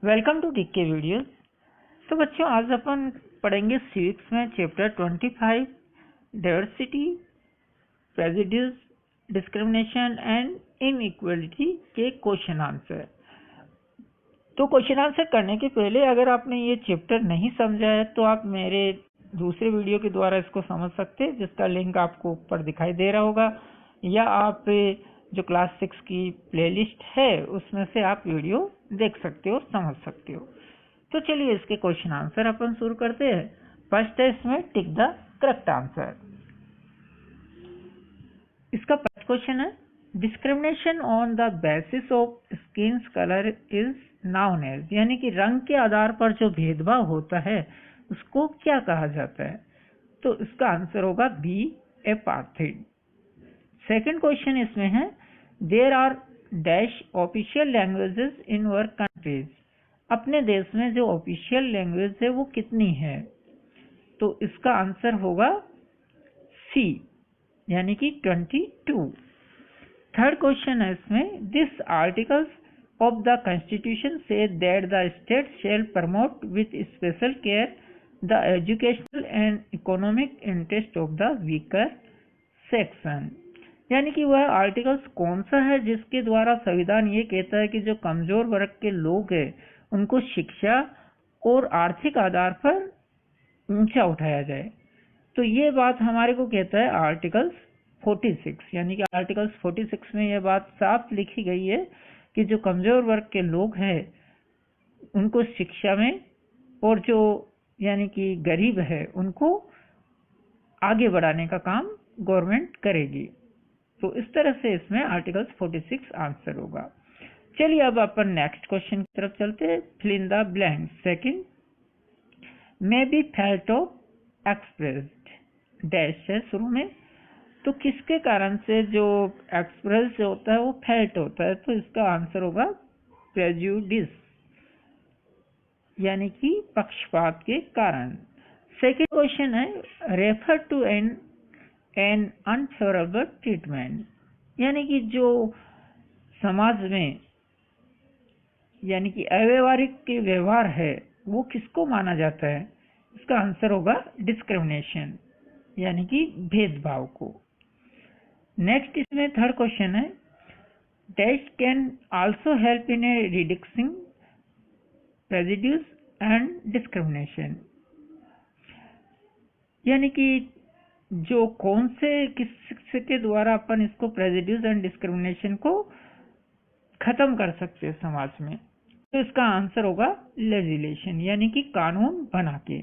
Welcome to DK videos. तो बच्चों, आज अपन पढ़ेंगे सिविक्स में chapter 25 diversity, prejudice, discrimination and inequality के क्वेश्चन आंसर। तो क्वेश्चन आंसर करने के पहले अगर आपने ये चैप्टर नहीं समझा है तो आप मेरे दूसरे वीडियो के द्वारा इसको समझ सकते हैं, जिसका लिंक आपको ऊपर दिखाई दे रहा होगा, या आप जो क्लास 6 की प्लेलिस्ट है उसमें से आप वीडियो देख सकते हो, समझ सकते हो। तो चलिए इसके क्वेश्चन आंसर अपन शुरू करते हैं। फर्स्ट है इसमें टिक द करेक्ट आंसर। इसका फर्स्ट क्वेश्चन है, discrimination on the basis of skin colour is known as, यानी कि रंग के आधार पर जो भेदभाव होता है उसको क्या कहा जाता है? तो इसका आंसर होगा बी, एपार्थाइड। सेकंड क्वेश्चन इसमें है, there are dash official languages in our countries, अपने देश में जो ऑफिशियल लैंग्वेज है वो कितनी है? तो इसका आंसर होगा सी, यानी कि 22। थर्ड क्वेश्चन है इसमें, this articles of the constitution say that the state shall promote with special care the educational and economic interest of the weaker section, यानी कि वह आर्टिकल्स कौन सा है जिसके द्वारा संविधान ये कहता है कि जो कमजोर वर्ग के लोग हैं उनको शिक्षा और आर्थिक आधार पर ऊंचा उठाया जाए। तो ये बात हमारे को कहता है आर्टिकल्स 46, यानी कि आर्टिकल्स 46 में यह बात साफ लिखी गई है कि जो कमजोर वर्ग के लोग हैं उनको शिक्षा में, और जो यानी कि गरीब है उनको आगे बढ़ाने का काम गवर्नमेंट करेगी। तो इस तरह से इसमें आर्टिकल्स 46 आंसर होगा। चलिए अब अपन नेक्स्ट क्वेश्चन की तरफ चलते हैं। Fill in the blank. Second, may be felt of expressed dash है शुरू में, तो किसके कारण से जो एक्सप्रेस होता है वो फेल्ट होता है? तो इसका आंसर होगा प्रेजुडिस, यानी कि पक्षपात के कारण। सेकंड क्वेश्चन है, refer to an unfavourable treatment, यानी कि जो समाज में यानी कि अव्यवहारिक के व्यवहार है वो किसको माना जाता है? इसका आंसर होगा डिस्क्रिमिनेशन, यानी कि भेदभाव को। नेक्स्ट इसमें थर्ड क्वेश्चन है, dash can also help in reducing prejudice and discrimination, यानी कि जो कौन से किस के द्वारा अपन इसको प्रेजुडिस एंड डिस्क्रिमिनेशन को खत्म कर सकते हैं समाज में? तो इसका आंसर होगा लेजिस्लेशन, यानी कि कानून बना के।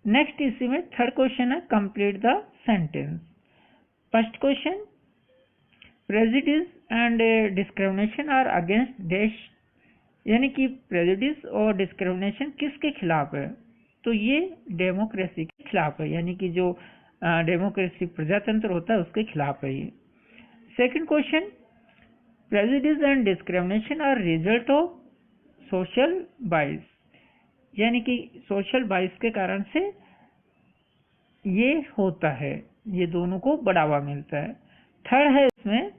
नेक्स्ट इसी में थर्ड क्वेश्चन है, complete the sentence. First question, prejudice and discrimination are against dash, यानी कि प्रेजुडिस और डिस्क्रिमिनेशन किसके खिलाफ है? तो ये डेमोक्रेसी के खिलाफ है, यानी कि जो डेमोक्रेसी प्रजातंत्र होता है उसके खिलाफ है ये। Second question, prejudice and discrimination are result of social bias, यानी कि सोशल बाइस के कारण से ये होता है, ये दोनों को बढ़ावा मिलता है। थर्ड है इसमें,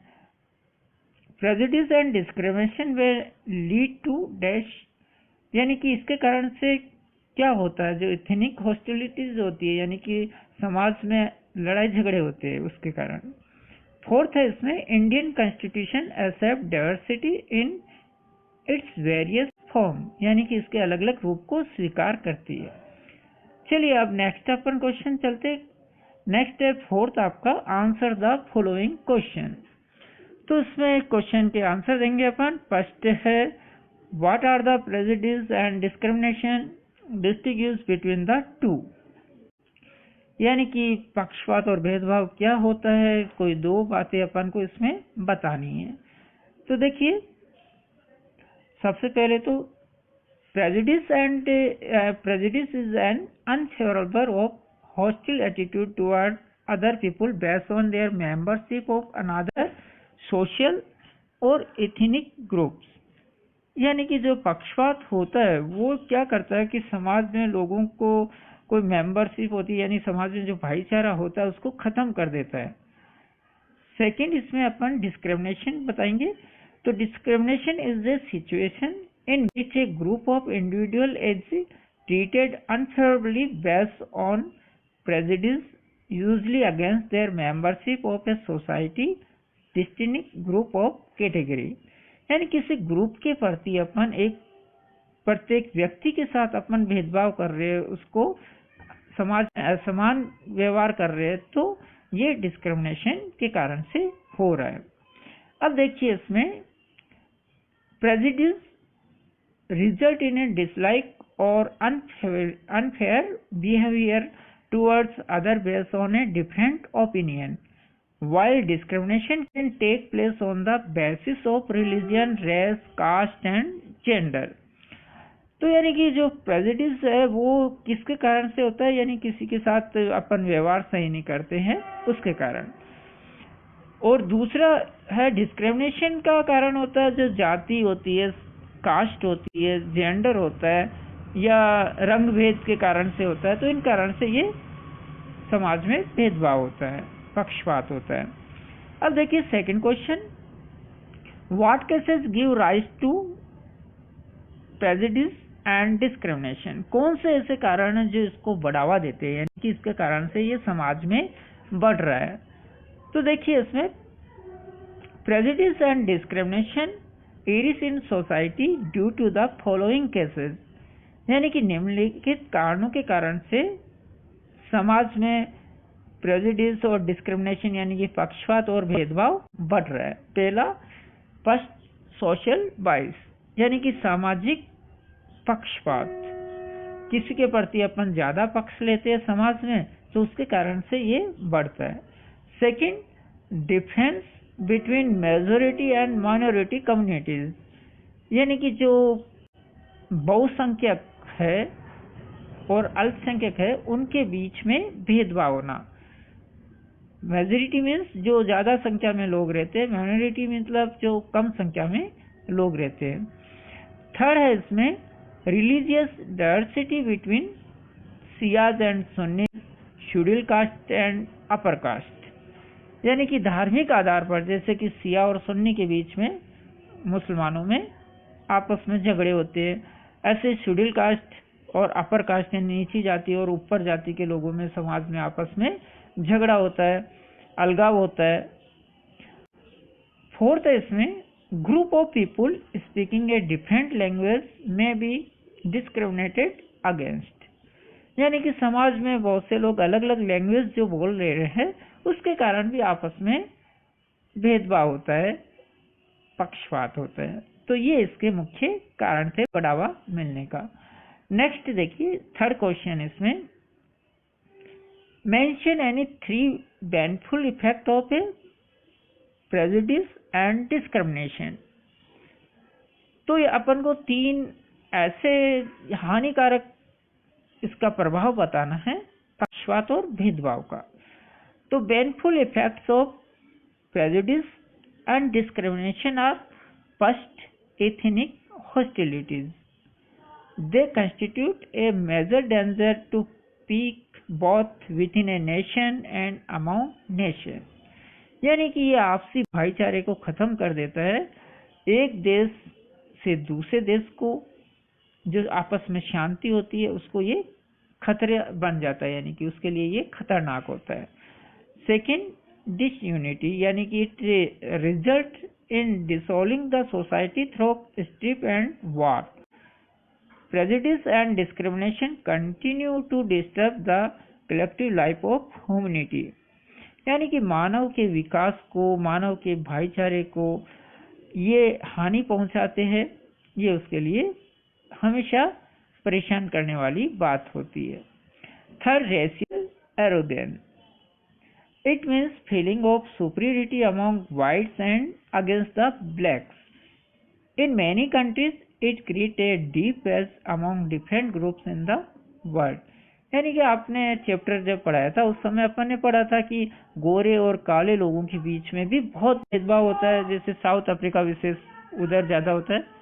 prejudice and discrimination will lead to dash, यानी कि इसके कारण से क्या होता है? जो एथनिक हॉस्टिलिटीज होती है, यानी कि समाज में लड़ाई झगड़े होते हैं उसके कारण। फोर्थ है इसमें, Indian constitution accept diversity in its various form, यानी कि इसके अलग अलग रूप को स्वीकार करती है। चलिए अब नेक्स्ट अपन क्वेश्चन चलते। नेक्स्ट है फोर्थ आपका, आंसर द फॉलोइंग क्वेश्चन। तो इसमें क्वेश्चन के आंसर देंगे अपन। फर्स्ट है, what are the prejudice and discrimination distinguish between the two, यानी कि पक्षपात और भेदभाव क्या होता है? कोई दो बातें अपन को इसमें बतानी है। तो देखिए, सबसे पहले तो prejudice is an unfavourable of hostile attitude toward other people based on their membership of another social और एथनिक ग्रुप्स, यानी कि जो पक्षपात होता है वो क्या करता है कि समाज में लोगों को कोई मेंबरशिप होती है, यानी समाज में जो भाईचारा होता है उसको खत्म कर देता है। सेकंड इसमें अपन डिस्क्रिमिनेशन बताएंगे। तो discrimination is a situation in which a group of individuals is treated unfavorably based on prejudice, usually against their membership of a society, distinct group of category। यानी किसी ग्रुप के प्रति अपन एक प्रत्येक व्यक्ति के साथ अपन भेदभाव कर रहे हैं, उसको समाज में असमान व्यवहार कर रहे हैं, तो ये डिस्क्रिमिनेशन के कारण से हो रहा है। अब देखिए इसमें prejudice result in a dislike or unfair behavior towards other based on a different opinion, while discrimination can take place on the basis of religion, race, caste and gender। तो यानी कि जो प्रेजुडिस है वो किसके कारण से होता है, यानी किसी के साथ अपन व्यवहार सही नहीं करते हैं उसके कारण। और दूसरा है डिस्क्रिमिनेशन का कारण होता है जो जाति होती है, कास्ट होती है, जेंडर होता है या रंग भेद के कारण से होता है। तो इन कारण से ये समाज में भेदभाव होता है, पक्षपात होता है। अब देखिए second question, what cases give rise to prejudice and discrimination. कौन से ऐसे कारण हैं जो इसको बढ़ावा देते हैं, यानी कि इसके कारण से ये समाज में बढ़ रहा है। तो देखिए इसमें prejudice and discrimination arise in society due to the following cases, यानी कि निम्नलिखित कारणों के कारण से समाज में प्रेजुडिस और डिस्क्रिमिनेशन यानी कि पक्षपात और भेदभाव बढ़ रहा है। पहला, फर्स्ट सोशल बाइस, यानी कि सामाजिक पक्षपात, किसी के प्रति अपन ज्यादा पक्ष लेते हैं समाज में तो उसके कारण से ये बढ़ता है। Second, difference between majority and minority communities, यानी कि जो बहुसंख्यक है और अल्पसंख्यक है उनके बीच में भेदभाव होना। मेजॉरिटी मीन्स जो ज्यादा संख्या में लोग रहते हैं, माइनॉरिटी मतलब जो कम संख्या में लोग रहते हैं। थर्ड है इसमें religious diversity between Shias and Sunni, schedule caste and upper caste, यानी कि धार्मिक आधार पर जैसे कि शिया और सुन्नी के बीच में मुसलमानों में आपस में झगड़े होते हैं, ऐसे शेड्यूल कास्ट और अपर कास्ट यानी नीची जाति और ऊपर जाति के लोगों में समाज में आपस में झगड़ा होता है, अलगाव होता है। फोर्थ है इसमें group of people speaking a different language में बी डिस्क्रिमिनेटेड अगेंस्ट, यानी कि समाज में बहुत से लोग अलग अलग लैंग्वेज जो बोल रहे हैं उसके कारण भी आपस में भेदभाव होता है, पक्षपात होता है। तो ये इसके मुख्य कारण थे बढ़ावा मिलने का। नेक्स्ट देखिए थर्ड क्वेश्चन, इसमें mention any 3 beneficial effect of A prejudice and discrimination. तो ये अपन को 3 ऐसे हानिकारक इसका प्रभाव बताना है पक्षपात और भेदभाव का। तो beneficial effects of prejudice and discrimination are first, ethnic hostilities, they constitute a major danger to peace both within a nation and among nation, यानी कि ये आपसी भाईचारे को खत्म कर देता है। एक देश से दूसरे देश को जो आपस में शांति होती है उसको ये खतरे बन जाता है, यानी कि उसके लिए ये खतरनाक होता है। सेकंड, डिसयूनिटी, यानी कि it result in dissolving the society through strife and war. Prejudice and discrimination continue to disturb the collective life of humanity, यानी कि मानव के विकास को, मानव के भाईचारे को ये हानि पहुंचाते हैं। ये उसके लिए हमेशा परेशान करने वाली बात होती है। Third, racial arrogance, it means feeling of superiority among whites and against the blacks. In many countries it create a deep page among different groups in the world, यानी कि आपने चैप्टर जब पढ़ाया था उस समय अपन ने पढ़ा था कि गोरे और काले लोगों के बीच में भी बहुत भेदभाव होता है, जैसे साउथ अफ्रीका विशेष उधर ज्यादा होता है।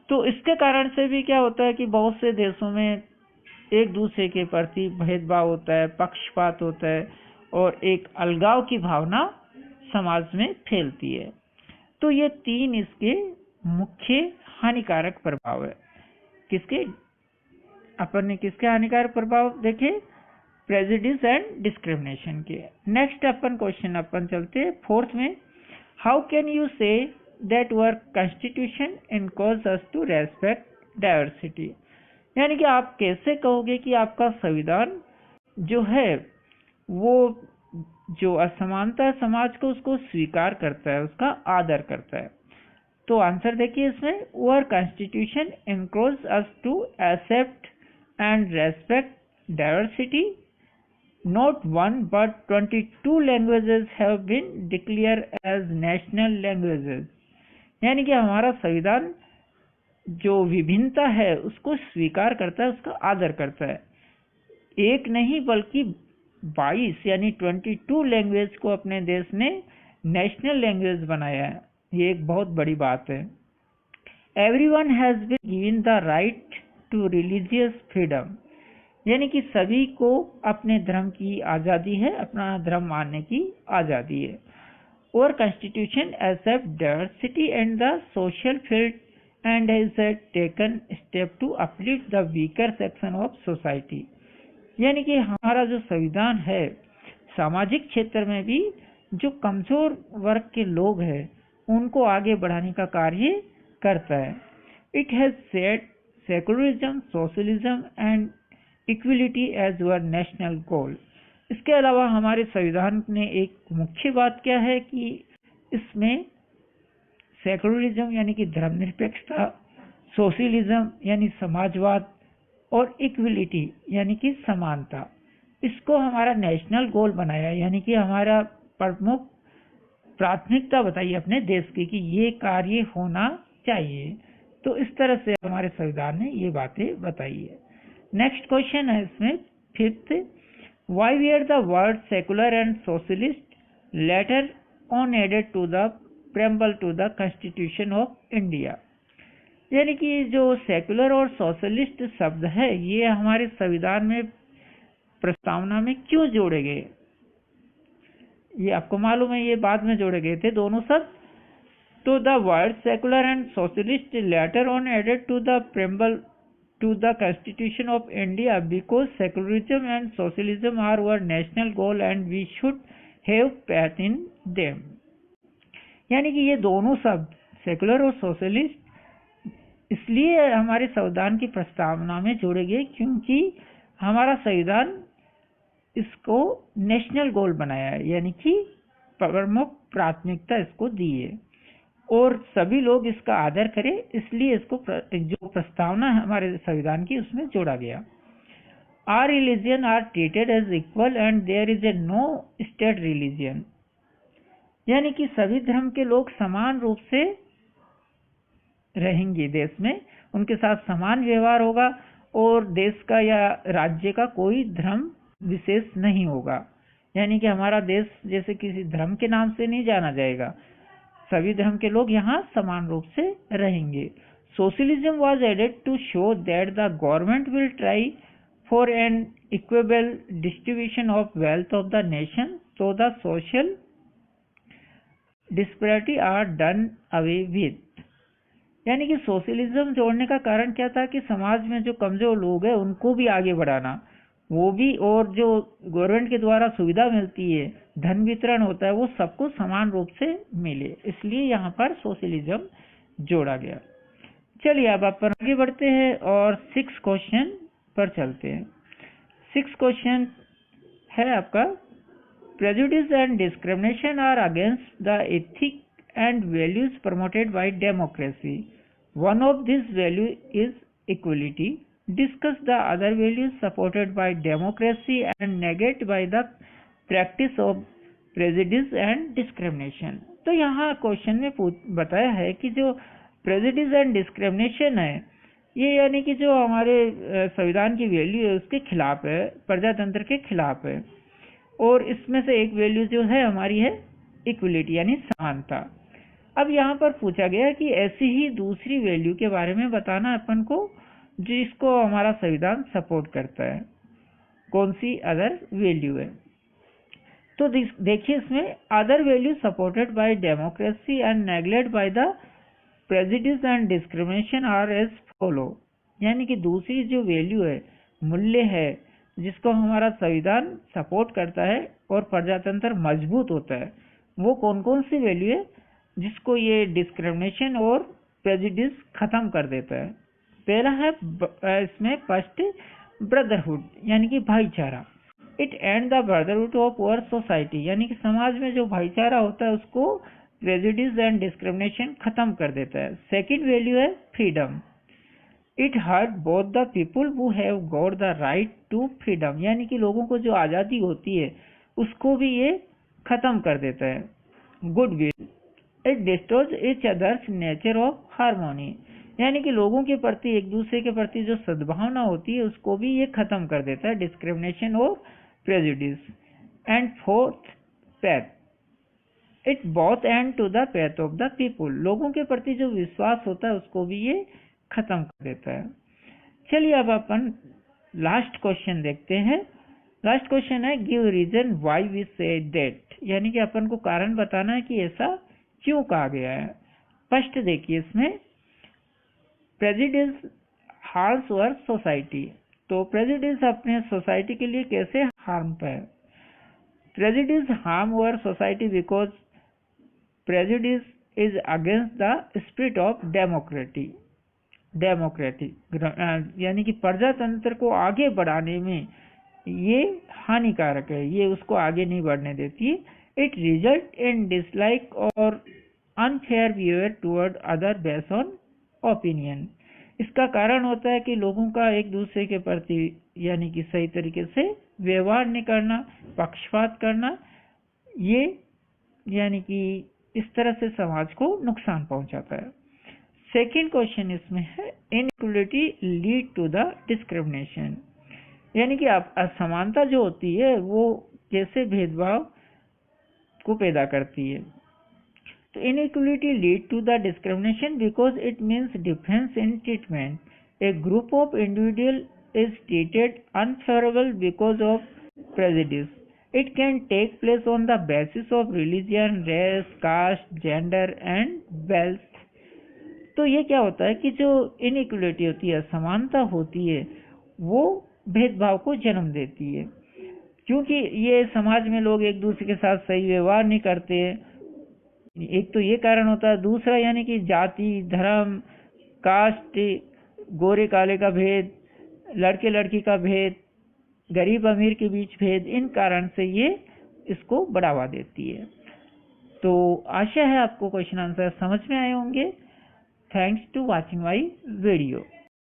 तो इसके कारण से भी क्या होता है कि बहुत से देशों में एक दूसरे के प्रति भेदभाव होता है, पक्षपात होता है और एक अलगाव की भावना समाज में फैलती है। तो ये 3 इसके मुख्य हानिकारक प्रभाव है। किसके अपन ने किसके हानिकारक प्रभाव देखे? प्रेजुडिस एंड डिस्क्रिमिनेशन के। नेक्स्ट अपन क्वेश्चन अपन चलते फोर्थ में, how can you say that our constitution invokes us to respect diversity? यानी कि आप कैसे कहोगे कि आपका संविधान जो है वो जो असमानता है समाज को उसको स्वीकार करता है, उसका आदर करता है। तो आंसर देखिए इसमें, our constitution invokes us to accept and respect diversity, not one but 22 languages have been declared as national languages। यानी कि हमारा संविधान जो विभिन्नता है उसको स्वीकार करता है, उसका आदर करता है। एक नहीं बल्कि 22 यानी 22 लैंग्वेज को अपने देश ने नेशनल लैंग्वेज बनाया है। ये एक बहुत बड़ी बात है। Everyone has been given the right to religious freedom, यानी कि सभी को अपने धर्म की आज़ादी है, अपना धर्म मानने की आज़ादी है। और constitution accept diversity and the social field and has taken step to uplift the weaker section of society. यानी कि हमारा जो संविधान है सामाजिक क्षेत्र में भी जो कमजोर वर्ग के लोग हैं उनको आगे बढ़ाने का कार्य करता है। It has set secularism, socialism and equality as our national goal. इसके अलावा हमारे संविधान ने एक मुख्य बात क्या है कि इसमें सेकुलरिज्म यानी कि धर्मनिरपेक्षता, सोशलिज्म यानी समाजवाद और इक्विलिटी यानी कि समानता, इसको हमारा नेशनल गोल बनाया, यानी कि हमारा प्रमुख प्राथमिकता बताइए अपने देश की कि ये कार्य होना चाहिए। तो इस तरह से हमारे संविधान ने ये बातें बताई है। नेक्स्ट क्वेश्चन है इसमें fifth, why were the word secular and socialist later on added to the preamble to the constitution of India? यानी कि जो सेकुलर और सोशलिस्ट शब्द है ये हमारे संविधान में प्रस्तावना में क्यों जोड़े गए? ये आपको मालूम है, ये बाद में जोड़े गए थे दोनों शब्द। तो the word secular and socialist later on added to the preamble to the Constitution of India because secularism and socialism are our national goal and we should have faith in them। यानी कि ये दोनों शब्द secular और socialist इसलिए हमारे संविधान की प्रस्तावना में जोड़े गए क्योंकि हमारा संविधान इसको नेशनल गोल बनाया है, यानी कि प्रमुख प्राथमिकता इसको दी है और सभी लोग इसका आदर करें, इसलिए इसको जो प्रस्तावना है हमारे संविधान की उसमें जोड़ा गया। All religion are treated as equal and there is a no state religion. यानी कि सभी धर्म के लोग समान रूप से रहेंगे देश में, उनके साथ समान व्यवहार होगा और देश का या राज्य का कोई धर्म विशेष नहीं होगा। यानी कि हमारा देश जैसे किसी धर्म के नाम से नहीं जाना जाएगा, सभी धर्म के लोग यहाँ समान रूप से रहेंगे। Socialism was added to show that the government will try for an equitable distribution of wealth of the nation so the social disparity are done away with. यानी कि सोशलिज्म जोड़ने का कारण क्या था कि समाज में जो कमजोर लोग हैं उनको भी आगे बढ़ाना, वो भी, और जो गवर्नमेंट के द्वारा सुविधा मिलती है, धन वितरण होता है, वो सबको समान रूप से मिले, इसलिए यहाँ पर सोशलिज्म जोड़ा गया। चलिए अब अपन आगे बढ़ते हैं और 6 क्वेश्चन पर चलते हैं। 6 क्वेश्चन है आपका, prejudice and discrimination are against the ethic and values promoted by democracy. One of this value is equality. Discuss the other values supported by democracy and negated by the practice of prejudice and discrimination। तो यहाँ question में बताया है कि जो prejudice and discrimination है ये यानी कि जो हमारे संविधान की वैल्यू है उसके खिलाफ है, प्रजातंत्र के खिलाफ है, और इसमें से एक वैल्यू जो है हमारी है इक्वलिटी यानी समानता। अब यहाँ पर पूछा गया कि ऐसी ही दूसरी वैल्यू के बारे में बताना अपन को जिसको हमारा संविधान सपोर्ट करता है, कौन सी अदर वैल्यू है। तो देखिए इसमें other value supported by democracy and neglected by the prejudice and discrimination are as follow, यानी कि दूसरी जो वैल्यू है, मूल्य है, जिसको हमारा संविधान सपोर्ट करता है और प्रजातंत्र मजबूत होता है, वो कौन कौन सी वैल्यू है जिसको ये डिस्क्रिमिनेशन और प्रेजुडिस खत्म कर देता है। पहला है इसमें फर्स्ट ब्रदरहुड, यानी कि भाईचारा। It and the brotherhood of our society, यानी कि समाज में जो भाईचारा होता है उसको प्रेजुडिस एंड डिस्क्रिमिनेशन खत्म कर देता है। सेकंड वैल्यू है freedom. It hurt both the people who have got the right to freedom, यानी कि लोगों को जो आज़ादी होती है उसको भी ये खत्म कर देता है। Good will. It destroys each others nature of harmony, यानी कि लोगों के प्रति, एक दूसरे के प्रति जो सद्भावना होती है उसको भी ये खत्म कर देता है, डिस्क्रिमिनेशन और prejudice. And fourth path, it both and to the path of the people, लोगों के प्रति जो विश्वास होता है उसको भी ये खत्म कर देता है। चलिए अब अपन लास्ट क्वेश्चन देखते हैं। लास्ट क्वेश्चन है give reason why we say that, यानी कि अपन को कारण बताना है कि ऐसा क्यों कहा गया है। फर्स्ट देखिए इसमें प्रेजुडिस हार्म्स अवर सोसाइटी, तो प्रेजुडिस अपने सोसाइटी के लिए कैसे हार्म है। Prejudice harm our society because prejudice is against the spirit of democracy, यानी कि प्रजातंत्र को आगे बढ़ाने में ये हानिकारक है, ये उसको आगे नहीं बढ़ने देती। इट रिजल्ट इन डिसलाइक और unfair behaviour toward other based on opinion, इसका कारण होता है कि लोगों का एक दूसरे के प्रति यानी कि सही तरीके से व्यवहार नहीं करना, पक्षपात करना, ये यानी कि इस तरह से समाज को नुकसान पहुंचाता है। सेकेंड क्वेश्चन इसमें है inequality lead to the discrimination, यानी कि असमानता जो होती है वो कैसे भेदभाव को पैदा करती है। तो inequality lead to the discrimination because it means difference in treatment, a group of individual is treated unfavourable because of prejudice. It can take place on the basis of religion, race, caste, gender and wealth. तो ये क्या होता है कि जो inequality होती है, समानता होती है, वो भेदभाव को जन्म देती है, क्योंकि ये समाज में लोग एक दूसरे के साथ सही व्यवहार नहीं करते हैं। एक तो ये कारण होता है, दूसरा यानी कि जाति, धर्म, कास्ट, गोरे काले का भेद, लड़के लड़की का भेद, गरीब अमीर के बीच भेद, इन कारण से ये इसको बढ़ावा देती है। तो आशा है आपको क्वेश्चन आंसर समझ में आए होंगे। Thanks to watching my video.